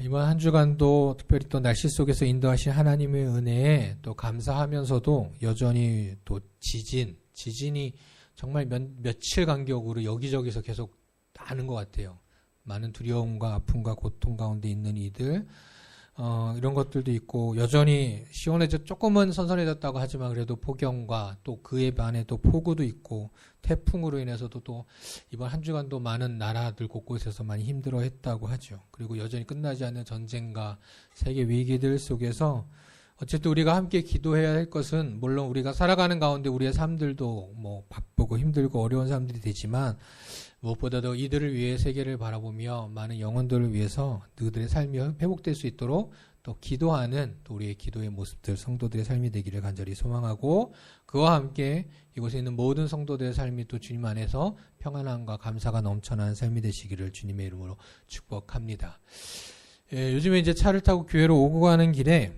이번 한 주간도 특별히 또 날씨 속에서 인도하신 하나님의 은혜에 또 감사하면서도 여전히 또 지진이 정말 며칠 간격으로 여기저기서 계속 나는 것 같아요. 많은 두려움과 아픔과 고통 가운데 있는 이들, 이런 것들도 있고, 여전히 조금은 선선해졌다고 하지만 그래도 폭염과 또 그에 반해 또 폭우도 있고, 태풍으로 인해서도 또 이번 한 주간도 많은 나라들 곳곳에서 많이 힘들어 했다고 하죠. 그리고 여전히 끝나지 않는 전쟁과 세계 위기들 속에서 어쨌든 우리가 함께 기도해야 할 것은, 물론 우리가 살아가는 가운데 우리의 삶들도 뭐 바쁘고 힘들고 어려운 삶들이 되지만, 무엇보다도 이들을 위해 세계를 바라보며 많은 영혼들을 위해서 그들의 삶이 회복될 수 있도록 또 기도하는 또 우리의 기도의 모습들, 성도들의 삶이 되기를 간절히 소망하고, 그와 함께 이곳에 있는 모든 성도들의 삶이 또 주님 안에서 평안함과 감사가 넘쳐나는 삶이 되시기를 주님의 이름으로 축복합니다. 요즘에 이제 차를 타고 교회로 오고 가는 길에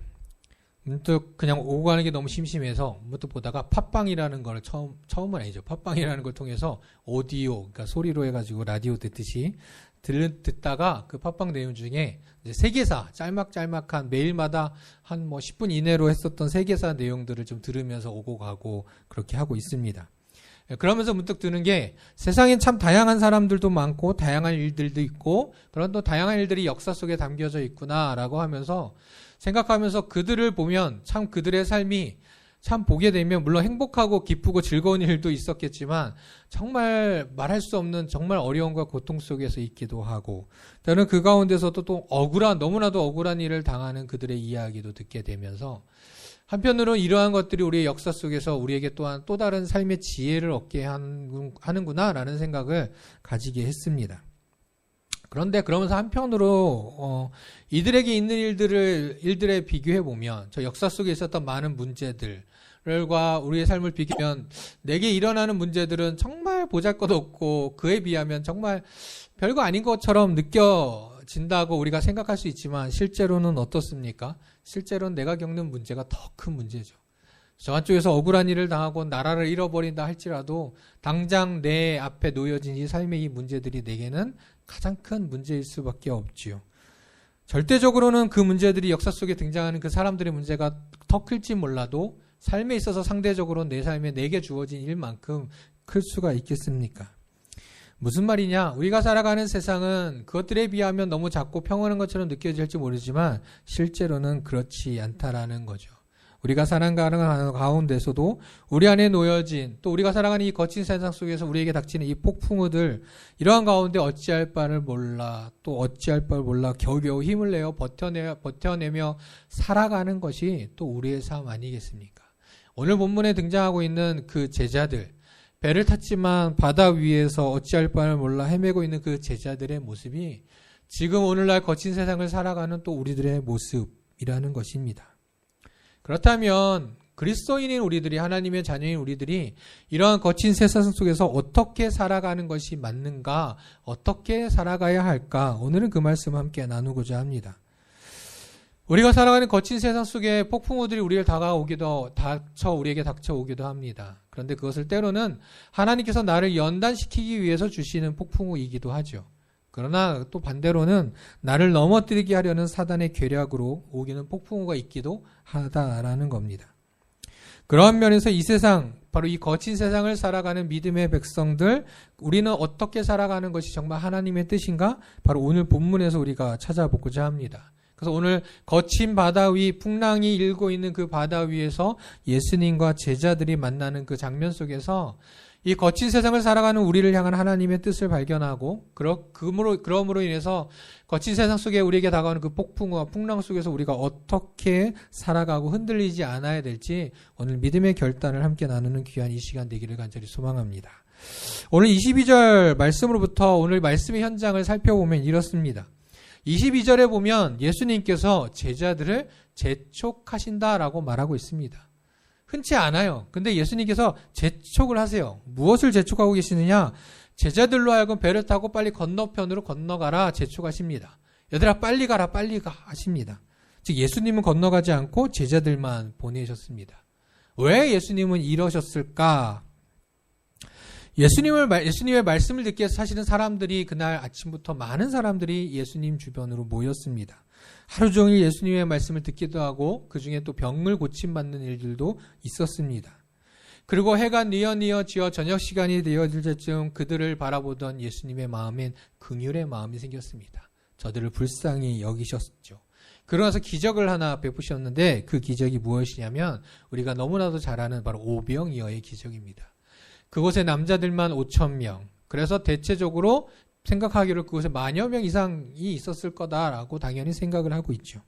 문득 그냥 오고 가는 게 너무 심심해서 문득 보다가 팟빵이라는 걸 처음은 아니죠. 팟빵이라는 걸 통해서 오디오, 그러니까 소리로 해가지고 라디오 듣듯이 듣다가 그 팟빵 내용 중에 이제 세계사, 짤막한 매일마다 한 10분 이내로 했었던 세계사 내용들을 좀 들으면서 오고 가고 그렇게 하고 있습니다. 그러면서 문득 드는 게, 세상엔 참 다양한 사람들도 많고 다양한 일들도 있고 그런 또 다양한 일들이 역사 속에 담겨져 있구나라고 하면서 생각하면서 그들을 보면 참 그들의 삶이 참 보게 되면 물론 행복하고 기쁘고 즐거운 일도 있었겠지만 정말 말할 수 없는 정말 어려움과 고통 속에서 있기도 하고, 저는 그 가운데서도 또 너무나도 억울한 일을 당하는 그들의 이야기도 듣게 되면서 한편으로는 이러한 것들이 우리의 역사 속에서 우리에게 또한 또 다른 삶의 지혜를 얻게 하는구나라는 생각을 가지게 했습니다. 그런데 그러면서 한편으로 이들에게 있는 일들에 비교해 보면, 저 역사 속에 있었던 많은 문제들과 우리의 삶을 비교하면 내게 일어나는 문제들은 정말 보잘것없고 그에 비하면 정말 별거 아닌 것처럼 느껴진다고 우리가 생각할 수 있지만, 실제로는 어떻습니까? 실제로는 내가 겪는 문제가 더 큰 문제죠. 저 한쪽에서 억울한 일을 당하고 나라를 잃어버린다 할지라도 당장 내 앞에 놓여진 이 삶의 이 문제들이 내게는 가장 큰 문제일 수밖에 없지요. 절대적으로는 그 문제들이 역사 속에 등장하는 그 사람들의 문제가 더 클지 몰라도 삶에 있어서 상대적으로 내 삶에 내게 주어진 일만큼 클 수가 있겠습니까? 무슨 말이냐? 우리가 살아가는 세상은 그것들에 비하면 너무 작고 평온한 것처럼 느껴질지 모르지만 실제로는 그렇지 않다라는 거죠. 우리가 살아가는 가운데서도 우리 안에 놓여진, 또 우리가 살아가는 이 거친 세상 속에서 우리에게 닥치는 이 폭풍우들, 이러한 가운데 어찌할 바를 몰라 겨우겨우 힘을 내어 버텨내며 살아가는 것이 또 우리의 삶 아니겠습니까? 오늘 본문에 등장하고 있는 그 제자들, 배를 탔지만 바다 위에서 어찌할 바를 몰라 헤매고 있는 그 제자들의 모습이 지금 오늘날 거친 세상을 살아가는 또 우리들의 모습이라는 것입니다. 그렇다면 그리스도인인 우리들이, 하나님의 자녀인 우리들이 이러한 거친 세상 속에서 어떻게 살아가는 것이 맞는가, 어떻게 살아가야 할까, 오늘은 그 말씀 함께 나누고자 합니다. 우리가 살아가는 거친 세상 속에 폭풍우들이 우리에게 닥쳐오기도 합니다. 그런데 그것을 때로는 하나님께서 나를 연단시키기 위해서 주시는 폭풍우이기도 하죠. 그러나 또 반대로는 나를 넘어뜨리게 하려는 사단의 계략으로 오기는 폭풍우가 있기도 하다라는 겁니다. 그러한 면에서 이 세상, 바로 이 거친 세상을 살아가는 믿음의 백성들, 우리는 어떻게 살아가는 것이 정말 하나님의 뜻인가? 바로 오늘 본문에서 우리가 찾아보고자 합니다. 그래서 오늘 거친 바다 위, 풍랑이 일고 있는 그 바다 위에서 예수님과 제자들이 만나는 그 장면 속에서 이 거친 세상을 살아가는 우리를 향한 하나님의 뜻을 발견하고, 그러므로 인해서 거친 세상 속에 우리에게 다가오는 그 폭풍과 풍랑 속에서 우리가 어떻게 살아가고 흔들리지 않아야 될지 오늘 믿음의 결단을 함께 나누는 귀한 이 시간 되기를 간절히 소망합니다. 오늘 22절 말씀으로부터 오늘 말씀의 현장을 살펴보면 이렇습니다. 22절에 보면 예수님께서 제자들을 재촉하신다라고 말하고 있습니다. 흔치 않아요. 근데 예수님께서 재촉을 하세요. 무엇을 재촉하고 계시느냐? 제자들로 하여금 배를 타고 빨리 건너편으로 건너가라 재촉하십니다. 얘들아 빨리 가라 빨리 가 하십니다. 즉 예수님은 건너가지 않고 제자들만 보내셨습니다. 왜 예수님은 이러셨을까? 예수님의 말씀을 듣기 위해서 사실은 사람들이 그날 아침부터 많은 사람들이 예수님 주변으로 모였습니다. 하루 종일 예수님의 말씀을 듣기도 하고 그 중에 또 병을 고침받는 일들도 있었습니다. 그리고 해가 뉘어 지어 저녁 시간이 되어질 때쯤 그들을 바라보던 예수님의 마음엔 긍휼의 마음이 생겼습니다. 저들을 불쌍히 여기셨죠. 그러나서 기적을 하나 베푸셨는데 그 기적이 무엇이냐면 우리가 너무나도 잘 아는 바로 오병이어의 기적입니다. 그곳에 남자들만 5,000명. 그래서 대체적으로 생각하기로 그곳에 10,000여 명 이상이 있었을 거다라고 당연히 생각을 하고 있죠.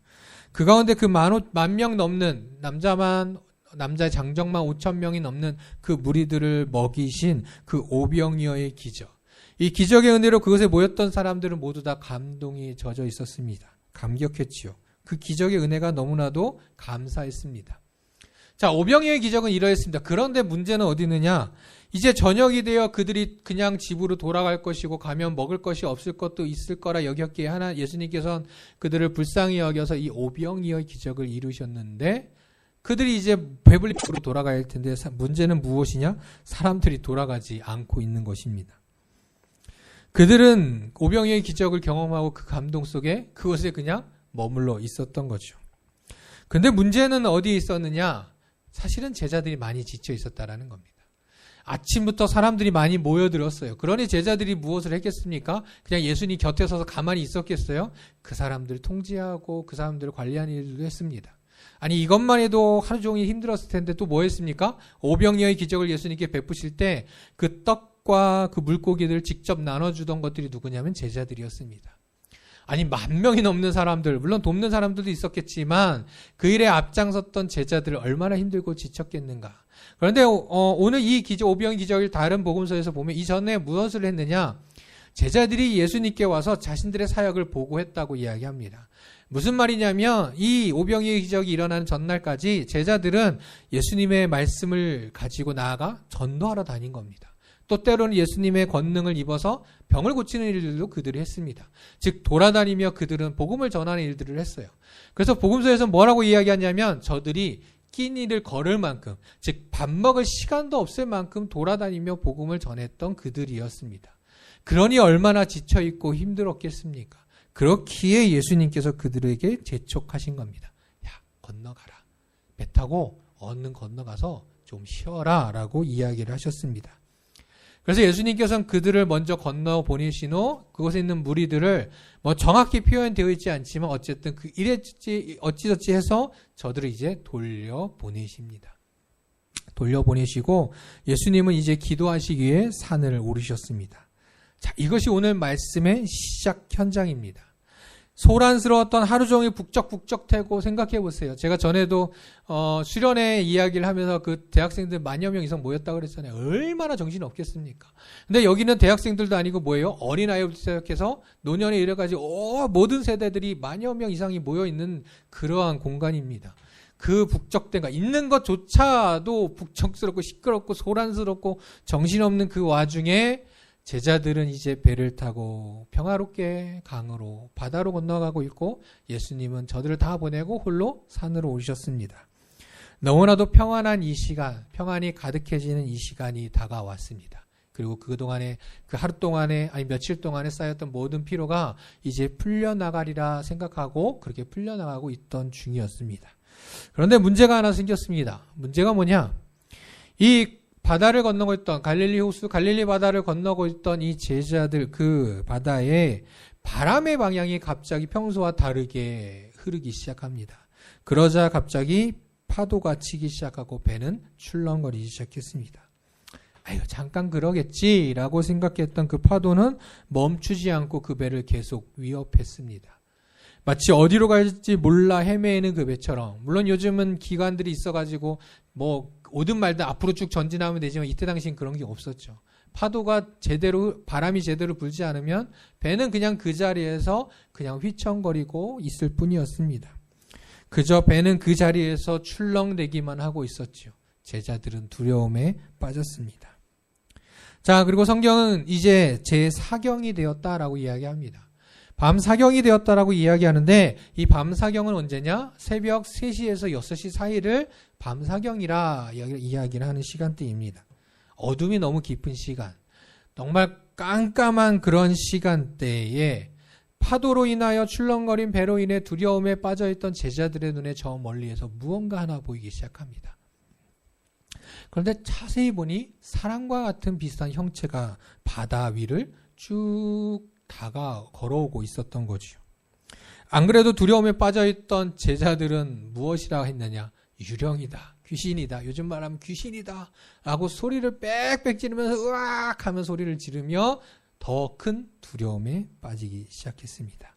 그 가운데 그 10,000명 넘는 남자 장정만 5,000명이 넘는 그 무리들을 먹이신 그 오병이어의 기적. 이 기적의 은혜로 그것에 모였던 사람들은 모두 다 감동이 젖어 있었습니다. 감격했지요. 그 기적의 은혜가 너무나도 감사했습니다. 자, 오병이어의 기적은 이러했습니다. 그런데 문제는 어디 있느냐? 이제 저녁이 되어 그들이 그냥 집으로 돌아갈 것이고 가면 먹을 것이 없을 것도 있을 거라 여겼기에 예수님께서는 그들을 불쌍히 여겨서 이 오병이어의 기적을 이루셨는데 그들이 이제 배불리 집으로 돌아가야 할 텐데 문제는 무엇이냐? 사람들이 돌아가지 않고 있는 것입니다. 그들은 오병이어의 기적을 경험하고 그 감동 속에 그것에 그냥 머물러 있었던 거죠. 근데 문제는 어디에 있었느냐? 사실은 제자들이 많이 지쳐 있었다라는 겁니다. 아침부터 사람들이 많이 모여들었어요. 그러니 제자들이 무엇을 했겠습니까? 그냥 예수님 곁에 서서 가만히 있었겠어요? 그 사람들을 통제하고 그 사람들을 관리하는 일도 했습니다. 아니 이것만 해도 하루 종일 힘들었을 텐데 또 뭐 했습니까? 오병이어의 기적을 예수님께 베푸실 때 그 떡과 그 물고기들을 직접 나눠주던 것들이 누구냐면 제자들이었습니다. 아니 10,000명이 넘는 사람들, 물론 돕는 사람들도 있었겠지만 그 일에 앞장섰던 제자들을 얼마나 힘들고 지쳤겠는가. 그런데 오늘 이 오병이어 기적을 다른 복음서에서 보면 이전에 무엇을 했느냐. 제자들이 예수님께 와서 자신들의 사역을 보고했다고 이야기합니다. 무슨 말이냐면 이 오병이어 기적이 일어나는 전날까지 제자들은 예수님의 말씀을 가지고 나아가 전도하러 다닌 겁니다. 또 때로는 예수님의 권능을 입어서 병을 고치는 일들도 그들이 했습니다. 즉 돌아다니며 그들은 복음을 전하는 일들을 했어요. 그래서 복음서에서 뭐라고 이야기하냐면 저들이 끼니를 걸을 만큼 즉 밥 먹을 시간도 없을 만큼 돌아다니며 복음을 전했던 그들이었습니다. 그러니 얼마나 지쳐있고 힘들었겠습니까? 그렇기에 예수님께서 그들에게 재촉하신 겁니다. 야 건너가라. 배 타고 얼른 건너가서 좀 쉬어라 라고 이야기를 하셨습니다. 그래서 예수님께서는 그들을 먼저 건너 보내신 후 그곳에 있는 무리들을 뭐 정확히 표현되어 있지 않지만 어쨌든 그 이랬지 어찌저찌 해서 저들을 이제 돌려보내십니다. 돌려보내시고 예수님은 이제 기도하시기 위해 산을 오르셨습니다. 자, 이것이 오늘 말씀의 시작 현장입니다. 소란스러웠던 하루 종일 북적북적대고 생각해 보세요. 제가 전에도 수련회 이야기를 하면서 그 대학생들 10,000여 명 이상 모였다고 그랬잖아요. 얼마나 정신이 없겠습니까? 근데 여기는 대학생들도 아니고 뭐예요? 어린아이부터 시작해서 노년에 이래까지 모든 세대들이 10,000여 명 이상이 모여있는 그러한 공간입니다. 그 북적대가 있는 것조차도 북적스럽고 시끄럽고 소란스럽고 정신없는 그 와중에 제자들은 이제 배를 타고 평화롭게 강으로 바다로 건너가고 있고 예수님은 저들을 다 보내고 홀로 산으로 오셨습니다. 너무나도 평안한 이 시간, 평안이 가득해지는 이 시간이 다가왔습니다. 그리고 그동안에 그 하루 동안에 아니 며칠 동안에 쌓였던 모든 피로가 이제 풀려나가리라 생각하고 그렇게 풀려나가고 있던 중이었습니다. 그런데 문제가 하나 생겼습니다. 문제가 뭐냐? 이 바다를 건너고 있던 갈릴리 호수, 갈릴리 바다를 건너고 있던 이 제자들 그 바다에 바람의 방향이 갑자기 평소와 다르게 흐르기 시작합니다. 그러자 갑자기 파도가 치기 시작하고 배는 출렁거리기 시작했습니다. 아유, 잠깐 그러겠지라고 생각했던 그 파도는 멈추지 않고 그 배를 계속 위협했습니다. 마치 어디로 갈지 몰라 헤매는 그 배처럼. 물론 요즘은 기관들이 있어가지고 뭐 오든 말든 앞으로 쭉 전진하면 되지만 이때 당시엔 그런 게 없었죠. 파도가 제대로 바람이 제대로 불지 않으면 배는 그냥 그 자리에서 그냥 휘청거리고 있을 뿐이었습니다. 그저 배는 그 자리에서 출렁대기만 하고 있었죠. 제자들은 두려움에 빠졌습니다. 자, 그리고 성경은 이제 제4경이 되었다라고 이야기합니다. 밤 사경이 되었다라고 이야기하는데 이 밤 사경은 언제냐? 새벽 3시에서 6시 사이를 밤 사경이라 이야기를 하는 시간대입니다. 어둠이 너무 깊은 시간, 정말 깜깜한 그런 시간대에 파도로 인하여 출렁거린 배로 인해 두려움에 빠져있던 제자들의 눈에 저 멀리에서 무언가 하나 보이기 시작합니다. 그런데 자세히 보니 사람과 같은 비슷한 형체가 바다 위를 쭉 걸어오고 있었던 거죠. 안 그래도 두려움에 빠져있던 제자들은 무엇이라 했느냐? 유령이다, 귀신이다, 요즘 말하면 귀신이다 라고 소리를 빽빽 지르면서 으악 하면 소리를 지르며 더 큰 두려움에 빠지기 시작했습니다.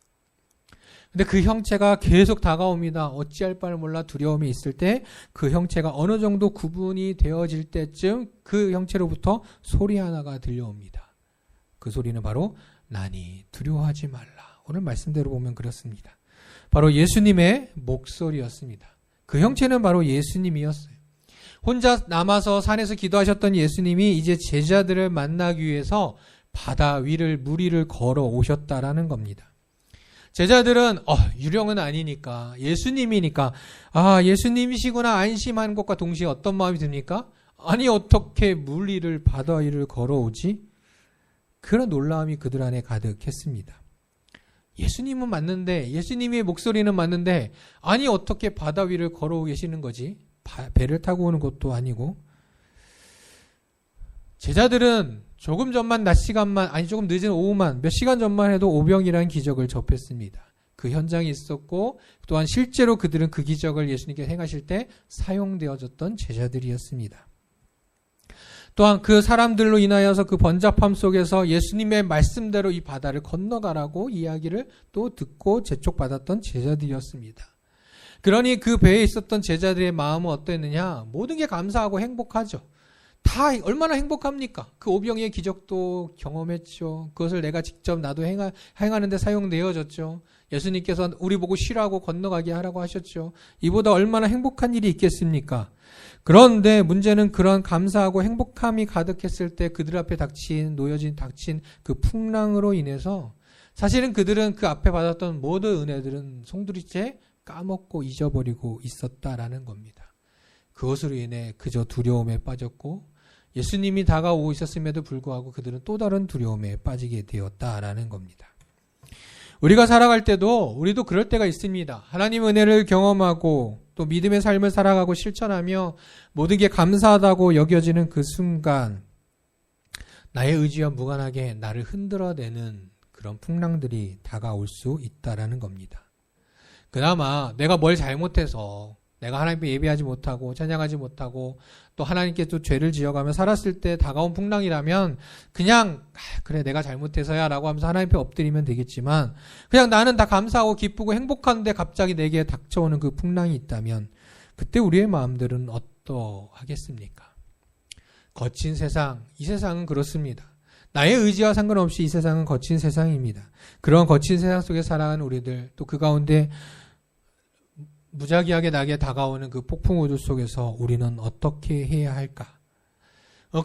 근데 그 형체가 계속 다가옵니다. 어찌할 바를 몰라 두려움이 있을 때 그 형체가 어느 정도 구분이 되어질 때쯤 그 형체로부터 소리 하나가 들려옵니다. 그 소리는 바로 나니 두려워하지 말라. 오늘 말씀대로 보면 그렇습니다. 바로 예수님의 목소리였습니다. 그 형체는 바로 예수님이었어요. 혼자 남아서 산에서 기도하셨던 예수님이 이제 제자들을 만나기 위해서 바다 위를 물 위를 걸어 오셨다라는 겁니다. 제자들은 유령은 아니니까 예수님이니까 예수님이시구나 안심하는 것과 동시에 어떤 마음이 듭니까? 아니 어떻게 물 위를 바다 위를 걸어오지? 그런 놀라움이 그들 안에 가득했습니다. 예수님은 맞는데 예수님의 목소리는 맞는데 아니 어떻게 바다 위를 걸어오고 계시는 거지? 배를 타고 오는 것도 아니고. 제자들은 조금 전만 낮 시간만 조금 늦은 오후만 몇 시간 전만 해도 오병이라는 기적을 접했습니다. 그 현장에 있었고 또한 실제로 그들은 그 기적을 예수님께서 행하실 때 사용되어졌던 제자들이었습니다. 또한 그 사람들로 인하여서 그 번잡함 속에서 예수님의 말씀대로 이 바다를 건너가라고 이야기를 또 듣고 재촉받았던 제자들이었습니다. 그러니 그 배에 있었던 제자들의 마음은 어땠느냐? 모든 게 감사하고 행복하죠. 다 얼마나 행복합니까? 그 오병이의 기적도 경험했죠. 그것을 내가 직접 나도 행하는데 사용되어졌죠. 예수님께서 우리 보고 쉬라고 건너가게 하라고 하셨죠. 이보다 얼마나 행복한 일이 있겠습니까? 그런데 문제는 그런 감사하고 행복함이 가득했을 때 그들 앞에 닥친 그 풍랑으로 인해서 사실은 그들은 그 앞에 받았던 모든 은혜들은 송두리째 까먹고 잊어버리고 있었다라는 겁니다. 그것으로 인해 그저 두려움에 빠졌고 예수님이 다가오고 있었음에도 불구하고 그들은 또 다른 두려움에 빠지게 되었다라는 겁니다. 우리가 살아갈 때도 우리도 그럴 때가 있습니다. 하나님 은혜를 경험하고 또 믿음의 삶을 살아가고 실천하며 모든 게 감사하다고 여겨지는 그 순간 나의 의지와 무관하게 나를 흔들어내는 그런 풍랑들이 다가올 수 있다라는 겁니다. 그나마 내가 뭘 잘못해서 내가 하나님께 예배하지 못하고 찬양하지 못하고 또 하나님께 또 죄를 지어가며 살았을 때 다가온 풍랑이라면 그냥 그래 내가 잘못해서야 라고 하면서 하나님 앞에 엎드리면 되겠지만 그냥 나는 다 감사하고 기쁘고 행복한데 갑자기 내게 닥쳐오는 그 풍랑이 있다면 그때 우리의 마음들은 어떠하겠습니까? 거친 세상, 이 세상은 그렇습니다. 나의 의지와 상관없이 이 세상은 거친 세상입니다. 그런 거친 세상 속에 살아가는 우리들 또 그 가운데 무작위하게 나게 다가오는 그 폭풍 우주 속에서 우리는 어떻게 해야 할까?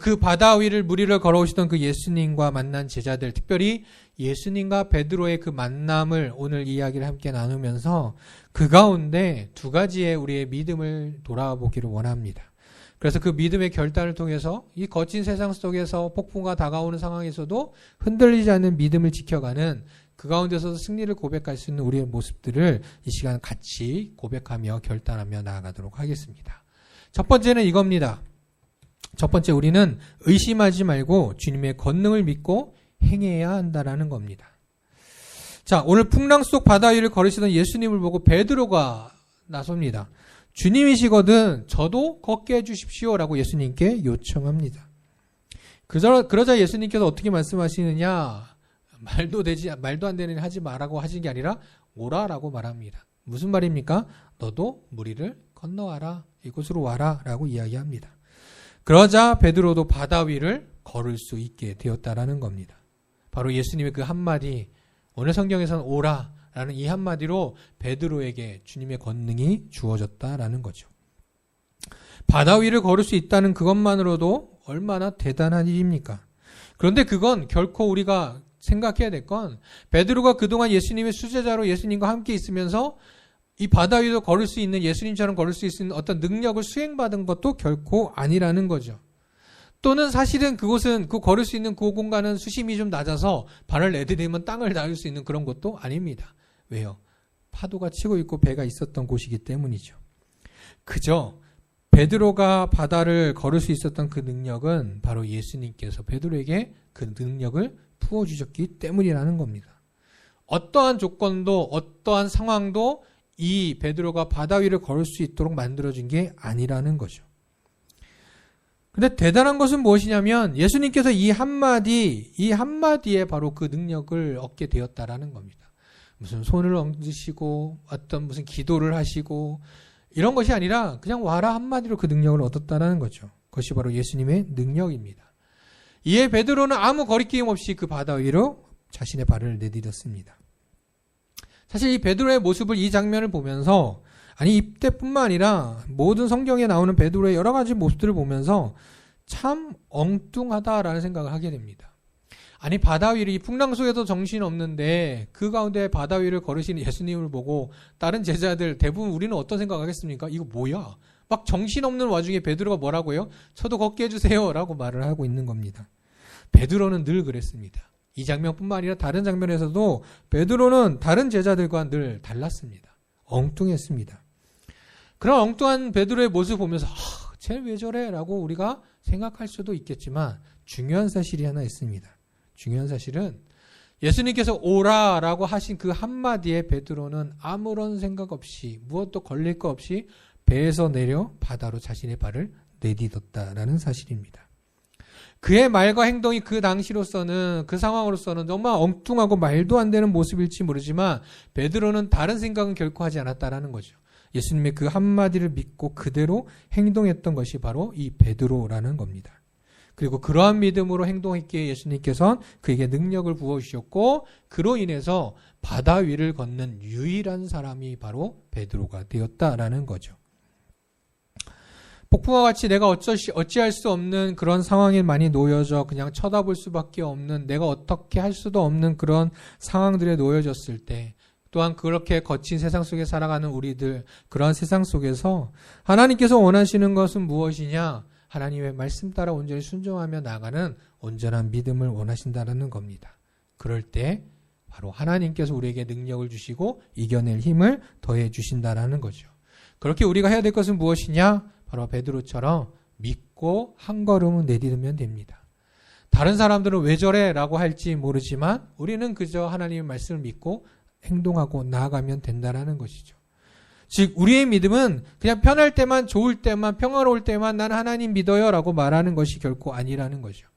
그 바다 위를 물 위를 걸어오시던 그 예수님과 만난 제자들, 특별히 예수님과 베드로의 그 만남을 오늘 이야기를 함께 나누면서 그 가운데 두 가지의 우리의 믿음을 돌아보기를 원합니다. 그래서 그 믿음의 결단을 통해서 이 거친 세상 속에서 폭풍과 다가오는 상황에서도 흔들리지 않는 믿음을 지켜가는 그 가운데서도 승리를 고백할 수 있는 우리의 모습들을 이 시간 같이 고백하며 결단하며 나아가도록 하겠습니다. 첫 번째는 이겁니다. 첫 번째 우리는 의심하지 말고 주님의 권능을 믿고 행해야 한다라는 겁니다. 자, 오늘 풍랑 속 바다 위를 걸으시던 예수님을 보고 베드로가 나섭니다. 주님이시거든 저도 걷게 해주십시오라고 예수님께 요청합니다. 그러자 예수님께서 어떻게 말씀하시느냐? 말도 안 되는 일 하지 마라고 하신 게 아니라 오라라고 말합니다. 무슨 말입니까? 너도 물 위를 건너와라. 이곳으로 와라 라고 이야기합니다. 그러자 베드로도 바다 위를 걸을 수 있게 되었다라는 겁니다. 바로 예수님의 그 한마디, 오늘 성경에서는 오라라는 이 한마디로 베드로에게 주님의 권능이 주어졌다라는 거죠. 바다 위를 걸을 수 있다는 그것만으로도 얼마나 대단한 일입니까? 그런데 그건 결코 우리가 생각해야 될 건 베드로가 그동안 예수님의 수제자로 예수님과 함께 있으면서 이 바다 위도 걸을 수 있는 예수님처럼 걸을 수 있는 어떤 능력을 수행받은 것도 결코 아니라는 거죠. 또는 사실은 그곳은 걸을 수 있는 그 공간은 수심이 좀 낮아서 발을 내디디면 땅을 닿을 수 있는 그런 곳도 아닙니다. 왜요? 파도가 치고 있고 배가 있었던 곳이기 때문이죠. 그저 베드로가 바다를 걸을 수 있었던 그 능력은 바로 예수님께서 베드로에게 그 능력을 부어주셨기 때문이라는 겁니다. 어떠한 조건도 어떠한 상황도 이 베드로가 바다 위를 걸을 수 있도록 만들어준 게 아니라는 거죠. 근데 대단한 것은 무엇이냐면 예수님께서 이 한마디에 바로 그 능력을 얻게 되었다라는 겁니다. 무슨 손을 얹으시고 어떤 무슨 기도를 하시고 이런 것이 아니라 그냥 와라 한마디로 그 능력을 얻었다라는 거죠. 그것이 바로 예수님의 능력입니다. 이에 베드로는 아무 거리낌 없이 그 바다 위로 자신의 발을 내디뎠습니다. 사실 이 베드로의 모습을 이 장면을 보면서 아니 이때뿐만 아니라 모든 성경에 나오는 베드로의 여러 가지 모습들을 보면서 참 엉뚱하다라는 생각을 하게 됩니다. 아니 바다 위를 이 풍랑 속에도 정신 없는데 그 가운데 바다 위를 걸으시는 예수님을 보고 다른 제자들 대부분 우리는 어떤 생각하겠습니까? 이거 뭐야? 막 정신 없는 와중에 베드로가 뭐라고 해요? 저도 걷게 해주세요 라고 말을 하고 있는 겁니다. 베드로는 늘 그랬습니다. 이 장면뿐만 아니라 다른 장면에서도 베드로는 다른 제자들과 늘 달랐습니다. 엉뚱했습니다. 그런 엉뚱한 베드로의 모습을 보면서 쟤 왜 저래? 라고 우리가 생각할 수도 있겠지만 중요한 사실이 하나 있습니다. 중요한 사실은 예수님께서 오라 라고 하신 그 한마디에 베드로는 아무런 생각 없이 무엇도 걸릴 거 없이 배에서 내려 바다로 자신의 발을 내딛었다라는 사실입니다. 그의 말과 행동이 그 당시로서는 그 상황으로서는 정말 엉뚱하고 말도 안 되는 모습일지 모르지만 베드로는 다른 생각은 결코 하지 않았다라는 거죠. 예수님의 그 한마디를 믿고 그대로 행동했던 것이 바로 이 베드로라는 겁니다. 그리고 그러한 믿음으로 행동했기에 예수님께서는 그에게 능력을 부어주셨고 그로 인해서 바다 위를 걷는 유일한 사람이 바로 베드로가 되었다라는 거죠. 폭풍과 같이 내가 어찌할 수 없는 그런 상황에 많이 놓여져 그냥 쳐다볼 수밖에 없는 내가 어떻게 할 수도 없는 그런 상황들에 놓여졌을 때 또한 그렇게 거친 세상 속에 살아가는 우리들 그런 세상 속에서 하나님께서 원하시는 것은 무엇이냐? 하나님의 말씀 따라 온전히 순종하며 나가는 온전한 믿음을 원하신다는 겁니다. 그럴 때 바로 하나님께서 우리에게 능력을 주시고 이겨낼 힘을 더해 주신다는 거죠. 그렇게 우리가 해야 될 것은 무엇이냐? 바로 베드로처럼 믿고 한 걸음을 내딛으면 됩니다. 다른 사람들은 왜 저래? 라고 할지 모르지만 우리는 그저 하나님의 말씀을 믿고 행동하고 나아가면 된다는 것이죠. 즉 우리의 믿음은 그냥 편할 때만 좋을 때만 평화로울 때만 난 하나님 믿어요 라고 말하는 것이 결코 아니라는 거죠.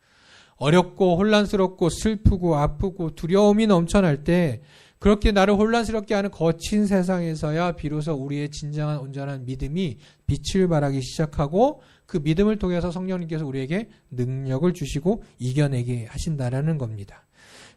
어렵고 혼란스럽고 슬프고 아프고 두려움이 넘쳐날 때 그렇게 나를 혼란스럽게 하는 거친 세상에서야 비로소 우리의 진정한 온전한 믿음이 빛을 발하기 시작하고 그 믿음을 통해서 성령님께서 우리에게 능력을 주시고 이겨내게 하신다라는 겁니다.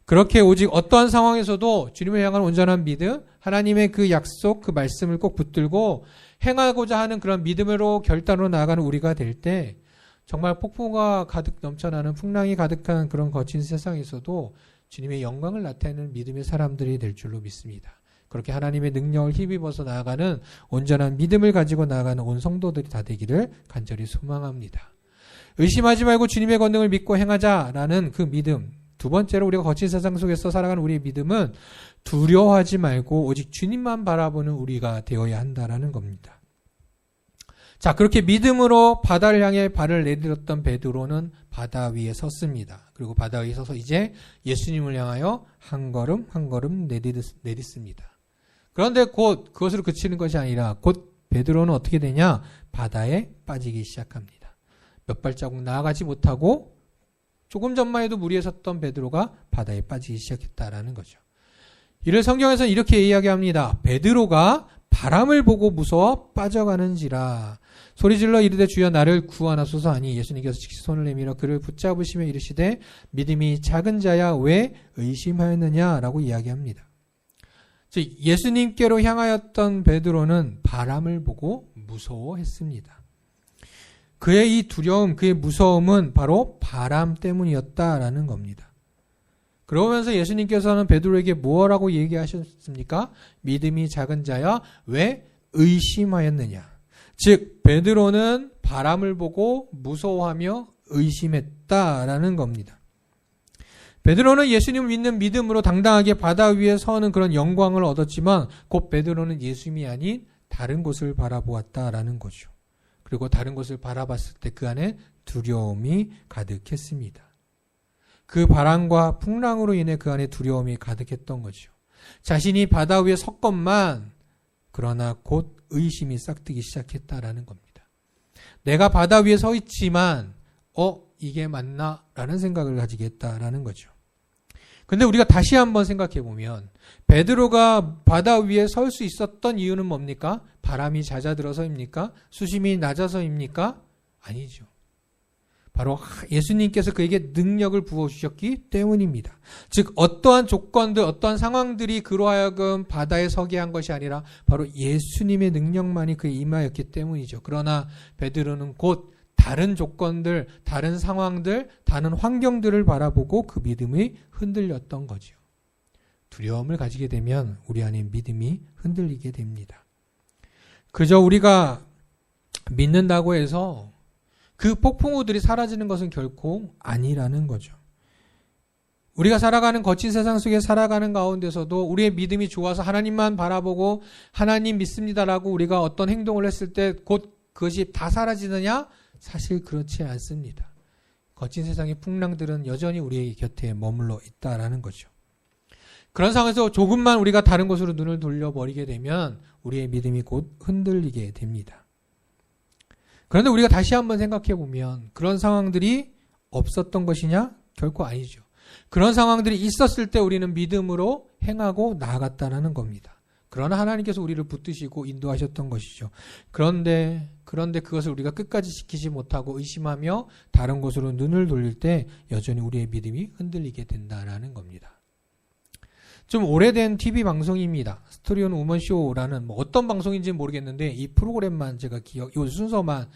그렇게 오직 어떠한 상황에서도 주님을 향한 온전한 믿음, 하나님의 그 약속, 그 말씀을 꼭 붙들고 행하고자 하는 그런 믿음으로 결단으로 나아가는 우리가 될 때 정말 폭풍과 가득 넘쳐나는 풍랑이 가득한 그런 거친 세상에서도 주님의 영광을 나타내는 믿음의 사람들이 될 줄로 믿습니다. 그렇게 하나님의 능력을 힘입어서 나아가는 온전한 믿음을 가지고 나아가는 온 성도들이 다 되기를 간절히 소망합니다. 의심하지 말고 주님의 권능을 믿고 행하자라는 그 믿음. 두 번째로 우리가 거친 세상 속에서 살아가는 우리의 믿음은 두려워하지 말고 오직 주님만 바라보는 우리가 되어야 한다라는 겁니다. 자, 그렇게 믿음으로 바다를 향해 발을 내딛었던 베드로는 바다 위에 섰습니다. 그리고 바다 위에 서서 이제 예수님을 향하여 한 걸음 한 걸음 내딛습니다. 그런데 곧 그것으로 그치는 것이 아니라 곧 베드로는 어떻게 되냐? 바다에 빠지기 시작합니다. 몇 발자국 나아가지 못하고 조금 전만 해도 물 위에 섰던 베드로가 바다에 빠지기 시작했다라는 거죠. 이를 성경에서는 이렇게 이야기합니다. 베드로가 바람을 보고 무서워 빠져가는지라 소리질러 이르되 주여 나를 구하나소서 하니 예수님께서 즉시 손을 내밀어 그를 붙잡으시며 이르시되 믿음이 작은 자야 왜 의심하였느냐라고 이야기합니다. 즉 예수님께로 향하였던 베드로는 바람을 보고 무서워했습니다. 그의 이 두려움, 그의 무서움은 바로 바람 때문이었다라는 겁니다. 그러면서 예수님께서는 베드로에게 뭐라고 얘기하셨습니까? 믿음이 작은 자야 왜 의심하였느냐. 즉 베드로는 바람을 보고 무서워하며 의심했다라는 겁니다. 베드로는 예수님을 믿는 믿음으로 당당하게 바다 위에 서는 그런 영광을 얻었지만 곧 베드로는 예수님이 아닌 다른 곳을 바라보았다라는 거죠. 그리고 다른 곳을 바라봤을 때 그 안에 두려움이 가득했습니다. 그 바람과 풍랑으로 인해 그 안에 두려움이 가득했던 거죠. 자신이 바다 위에 섰건만 그러나 곧 의심이 싹트기 시작했다라는 겁니다. 내가 바다 위에 서 있지만 이게 맞나? 라는 생각을 가지게 했다라는 거죠. 근데 우리가 다시 한번 생각해 보면 베드로가 바다 위에 설 수 있었던 이유는 뭡니까? 바람이 잦아들어서입니까? 수심이 낮아서입니까? 아니죠. 바로 예수님께서 그에게 능력을 부어주셨기 때문입니다. 즉 어떠한 조건들, 어떠한 상황들이 그로 하여금 바다에 서게 한 것이 아니라 바로 예수님의 능력만이 그에 임하였기 때문이죠. 그러나 베드로는 곧 다른 조건들, 다른 상황들, 다른 환경들을 바라보고 그 믿음이 흔들렸던 거죠. 두려움을 가지게 되면 우리 안에 믿음이 흔들리게 됩니다. 그저 우리가 믿는다고 해서 그 폭풍우들이 사라지는 것은 결코 아니라는 거죠. 우리가 살아가는 거친 세상 속에 살아가는 가운데서도 우리의 믿음이 좋아서 하나님만 바라보고 하나님 믿습니다라고 우리가 어떤 행동을 했을 때 곧 그것이 다 사라지느냐? 사실 그렇지 않습니다. 거친 세상의 풍랑들은 여전히 우리의 곁에 머물러 있다라는 거죠. 그런 상황에서 조금만 우리가 다른 곳으로 눈을 돌려버리게 되면 우리의 믿음이 곧 흔들리게 됩니다. 그런데 우리가 다시 한번 생각해 보면 그런 상황들이 없었던 것이냐? 결코 아니죠. 그런 상황들이 있었을 때 우리는 믿음으로 행하고 나아갔다는 겁니다. 그러나 하나님께서 우리를 붙드시고 인도하셨던 것이죠. 그런데 그것을 우리가 끝까지 지키지 못하고 의심하며 다른 곳으로 눈을 돌릴 때 여전히 우리의 믿음이 흔들리게 된다는 겁니다. 좀 오래된 TV 방송입니다. 스토리 온 우먼 쇼라는 어떤 방송인지는 모르겠는데 이 프로그램만 제가 이 순서만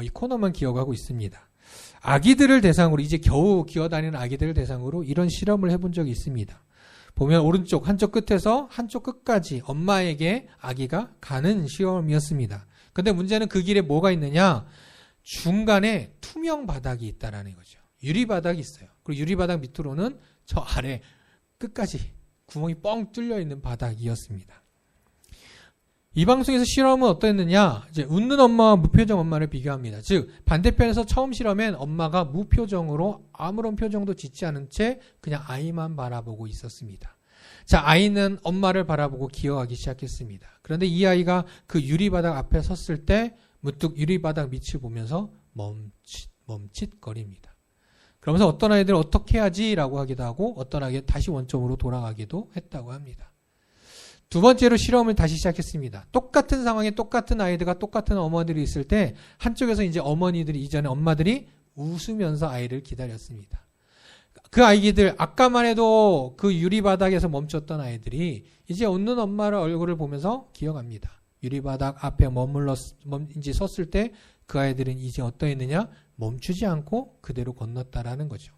이 코너만 기억하고 있습니다. 아기들을 대상으로 이제 겨우 기어다니는 아기들을 대상으로 이런 실험을 해본 적이 있습니다. 보면 오른쪽 한쪽 끝에서 한쪽 끝까지 엄마에게 아기가 가는 시험이었습니다. 근데 문제는 그 길에 뭐가 있느냐? 중간에 투명 바닥이 있다라는 거죠. 유리바닥이 있어요. 그리고 유리바닥 밑으로는 저 아래 끝까지 구멍이 뻥 뚫려 있는 바닥이었습니다. 이 방송에서 실험은 어떠했느냐? 이제 웃는 엄마와 무표정 엄마를 비교합니다. 즉 반대편에서 처음 실험엔 엄마가 무표정으로 아무런 표정도 짓지 않은 채 그냥 아이만 바라보고 있었습니다. 자, 아이는 엄마를 바라보고 기어가기 시작했습니다. 그런데 이 아이가 그 유리바닥 앞에 섰을 때 문득 유리바닥 밑을 보면서 멈칫거립니다. 그러면서 어떤 아이들은 어떻게 하지? 라고 하기도 하고 어떤 아이가 다시 원점으로 돌아가기도 했다고 합니다. 두 번째로 실험을 다시 시작했습니다. 똑같은 상황에 똑같은 아이들과 똑같은 어머니들이 있을 때 한쪽에서 이제 어머니들이 이전에 엄마들이 웃으면서 아이를 기다렸습니다. 그 아이들 아까만 해도 그 유리바닥에서 멈췄던 아이들이 이제 웃는 엄마의 얼굴을 보면서 기어갑니다. 유리바닥 앞에 이제 섰을 때 그 아이들은 이제 어떠했느냐? 멈추지 않고 그대로 건넜다라는 거죠.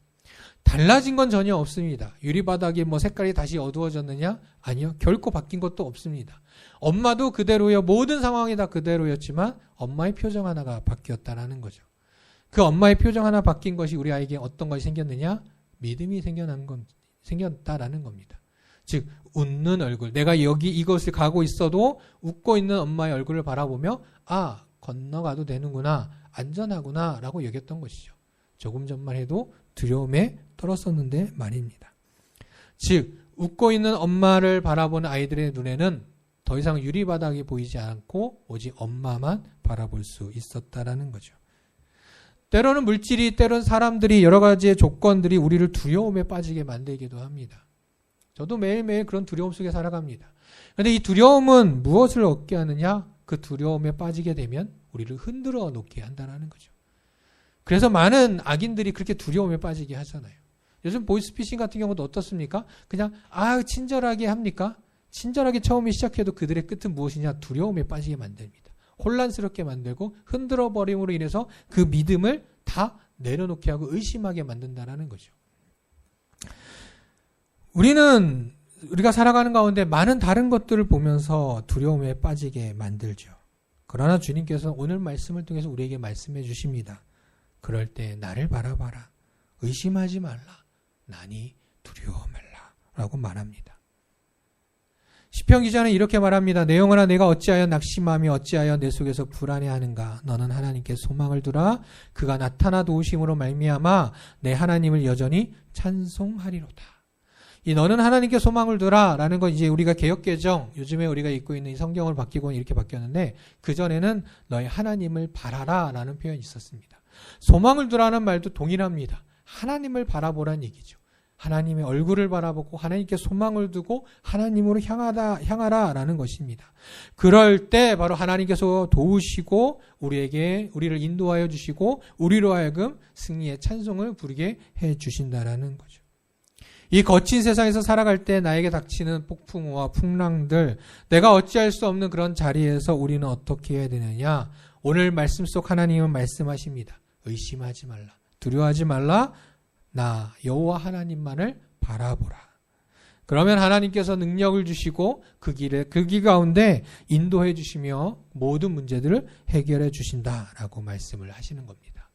달라진 건 전혀 없습니다. 유리바닥이 색깔이 다시 어두워졌느냐? 아니요. 결코 바뀐 것도 없습니다. 엄마도 그대로요. 모든 상황이 다 그대로였지만 엄마의 표정 하나가 바뀌었다라는 거죠. 그 엄마의 표정 하나 바뀐 것이 우리 아이에게 어떤 것이 생겼느냐? 믿음이 생겼다라는 겁니다. 즉 웃는 얼굴. 내가 여기 이곳을 가고 있어도 웃고 있는 엄마의 얼굴을 바라보며 건너가도 되는구나. 안전하구나 라고 여겼던 것이죠. 조금 전만 해도 두려움에 떨었었는데 말입니다. 즉 웃고 있는 엄마를 바라보는 아이들의 눈에는 더 이상 유리바닥이 보이지 않고 오직 엄마만 바라볼 수 있었다라는 거죠. 때로는 물질이, 때로는 사람들이, 여러 가지의 조건들이 우리를 두려움에 빠지게 만들기도 합니다. 저도 매일매일 그런 두려움 속에 살아갑니다. 그런데 이 두려움은 무엇을 얻게 하느냐? 그 두려움에 빠지게 되면 우리를 흔들어 놓게 한다는 거죠. 그래서 많은 악인들이 그렇게 두려움에 빠지게 하잖아요. 요즘 보이스피싱 같은 경우도 어떻습니까? 그냥 친절하게 합니까? 친절하게 처음에 시작해도 그들의 끝은 무엇이냐? 두려움에 빠지게 만듭니다. 혼란스럽게 만들고 흔들어 버림으로 인해서 그 믿음을 다 내려놓게 하고 의심하게 만든다라는 거죠. 우리가 살아가는 가운데 많은 다른 것들을 보면서 두려움에 빠지게 만들죠. 그러나 주님께서 오늘 말씀을 통해서 우리에게 말씀해 주십니다. 그럴 때 나를 바라봐라. 의심하지 말라. 나니 두려워 말라. 라고 말합니다. 시편 기자는 이렇게 말합니다. 내 영혼아 내가 어찌하여 낙심하며 어찌하여 내 속에서 불안해하는가. 너는 하나님께 소망을 두라. 그가 나타나 도우심으로 말미암아 내 하나님을 여전히 찬송하리로다. 이 너는 하나님께 소망을 두라 라는 건 이제 우리가 개역개정, 요즘에 우리가 읽고 있는 이 성경을 바뀌고 이렇게 바뀌었는데, 그전에는 너희 하나님을 바라라 라는 표현이 있었습니다. 소망을 두라는 말도 동일합니다. 하나님을 바라보라는 얘기죠. 하나님의 얼굴을 바라보고 하나님께 소망을 두고 하나님으로 향하라 라는 것입니다. 그럴 때 바로 하나님께서 도우시고 우리를 인도하여 주시고 우리로 하여금 승리의 찬송을 부르게 해 주신다라는 거죠. 이 거친 세상에서 살아갈 때 나에게 닥치는 폭풍우와 풍랑들, 내가 어찌할 수 없는 그런 자리에서 우리는 어떻게 해야 되느냐? 오늘 말씀 속 하나님은 말씀하십니다. 의심하지 말라. 두려워하지 말라. 나 여호와 하나님만을 바라보라. 그러면 하나님께서 능력을 주시고 그 길 가운데 인도해 주시며 모든 문제들을 해결해 주신다라고 말씀을 하시는 겁니다.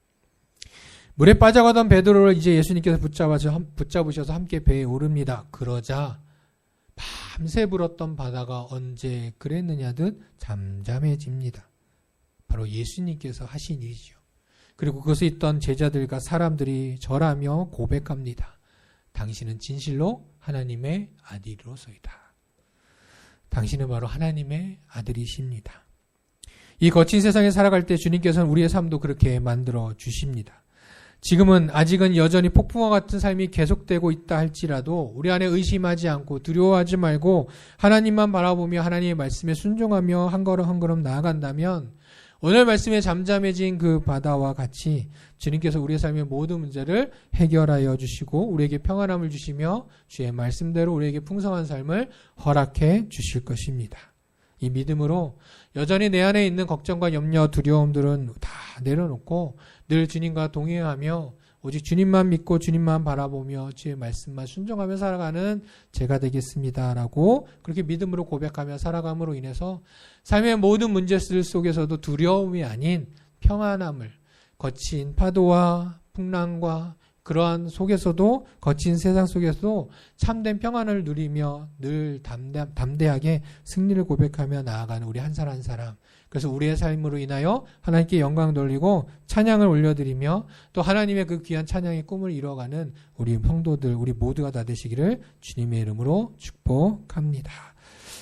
물에 빠져가던 베드로를 이제 예수님께서 붙잡으셔서 함께 배에 오릅니다. 그러자 밤새 불었던 바다가 언제 그랬느냐듯 잠잠해집니다. 바로 예수님께서 하신 일이죠. 그리고 그것에 있던 제자들과 사람들이 절하며 고백합니다. 당신은 진실로 하나님의 아들이로소이다. 당신은 바로 하나님의 아들이십니다. 이 거친 세상에 살아갈 때 주님께서는 우리의 삶도 그렇게 만들어 주십니다. 지금은 아직은 여전히 폭풍과 같은 삶이 계속되고 있다 할지라도 우리 안에 의심하지 않고 두려워하지 말고 하나님만 바라보며 하나님의 말씀에 순종하며 한 걸음 한 걸음 나아간다면 오늘 말씀에 잠잠해진 그 바다와 같이 주님께서 우리의 삶의 모든 문제를 해결하여 주시고 우리에게 평안함을 주시며 주의 말씀대로 우리에게 풍성한 삶을 허락해 주실 것입니다. 이 믿음으로 여전히 내 안에 있는 걱정과 염려, 두려움들은 다 내려놓고 늘 주님과 동행하며 오직 주님만 믿고 주님만 바라보며 주의 말씀만 순종하며 살아가는 제가 되겠습니다라고 그렇게 믿음으로 고백하며 살아감으로 인해서 삶의 모든 문제들 속에서도 두려움이 아닌 평안함을, 거친 파도와 풍랑과 그러한 속에서도, 거친 세상 속에서도 참된 평안을 누리며 늘 담대하게 승리를 고백하며 나아가는 우리 한 사람 한 사람. 그래서 우리의 삶으로 인하여 하나님께 영광 돌리고 찬양을 올려드리며 또 하나님의 그 귀한 찬양의 꿈을 이뤄가는 우리 성도들, 우리 모두가 다 되시기를 주님의 이름으로 축복합니다.